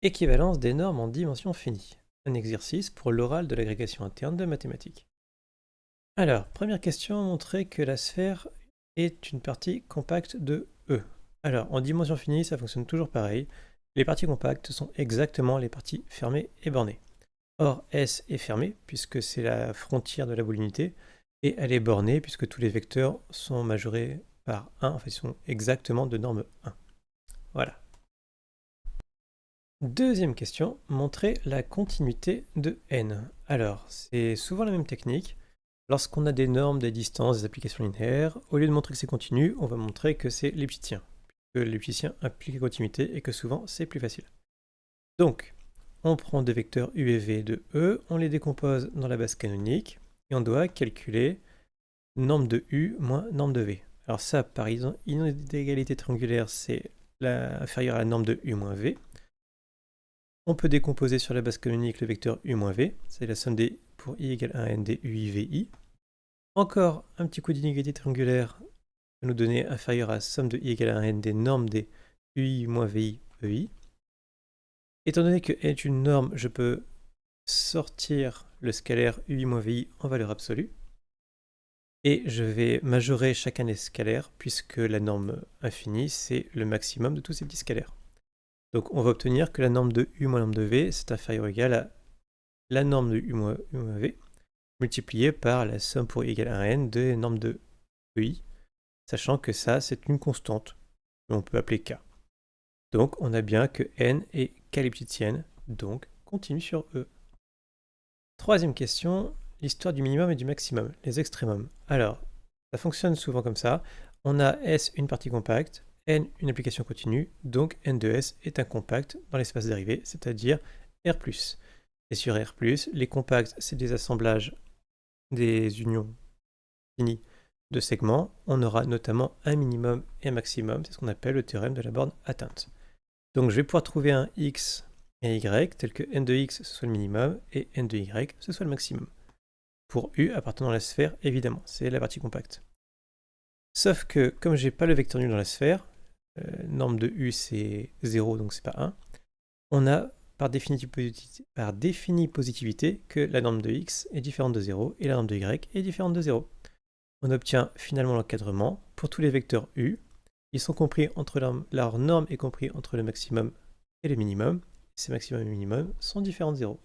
Équivalence des normes en dimension finie. Un exercice pour l'oral de l'agrégation interne de mathématiques. Alors, première question, montrer que la sphère est une partie compacte de E. Alors, en dimension finie, ça fonctionne toujours pareil. Les parties compactes sont exactement les parties fermées et bornées. Or, S est fermée, puisque c'est la frontière de la boule d'unité, et elle est bornée, puisque tous les vecteurs sont majorés par 1, enfin ils sont exactement de norme 1. Voilà. Deuxième question, montrer la continuité de n. Alors, c'est souvent la même technique. Lorsqu'on a des normes, des distances, des applications linéaires, au lieu de montrer que c'est continu, on va montrer que c'est l'elliptien, puisque l'elliptien implique la continuité et que souvent c'est plus facile. Donc, on prend des vecteurs u et v de E, on les décompose dans la base canonique, et on doit calculer norme de u moins norme de v. Alors ça, par inégalité triangulaire, c'est inférieur à la norme de u moins v. On peut décomposer sur la base canonique le vecteur u moins v, c'est la somme des pour i égale 1 n des ui vi. Encore un petit coup d'inégalité triangulaire va nous donner inférieur à la somme de i égale 1 n des normes des ui moins vi ei. Étant donné que n est une norme, je peux sortir le scalaire ui moins vi en valeur absolue. Et je vais majorer chacun des scalaires, puisque la norme infinie, c'est le maximum de tous ces petits scalaires. Donc on va obtenir que la norme de u moins norme de v, c'est inférieur ou égal à la norme de u moins v, multipliée par la somme pour i égale 1 n des normes de ei, sachant que ça, c'est une constante, que l'on peut appeler k. Donc on a bien que n est k-ellipticienne, donc continue sur E. Troisième question, l'histoire du minimum et du maximum, les extrémums. Alors, ça fonctionne souvent comme ça. On a S une partie compacte, N une application continue, donc N de S est un compact dans l'espace dérivé, c'est-à-dire R+. Et sur R+, les compacts, c'est des assemblages des unions finies de segments. On aura notamment un minimum et un maximum, c'est ce qu'on appelle le théorème de la borne atteinte. Donc je vais pouvoir trouver un X et y, tel que n de x ce soit le minimum et n de y ce soit le maximum. Pour u appartenant à la sphère, évidemment, c'est la partie compacte. Sauf que, comme j'ai pas le vecteur nul dans la sphère, norme de u c'est 0, donc c'est pas 1, on a par définie positivité que la norme de x est différente de 0 et la norme de y est différente de 0. On obtient finalement l'encadrement pour tous les vecteurs u. Ils sont compris entre leur norme est compris entre le maximum et le minimum. Ces maximum et minimum sont différents de 0.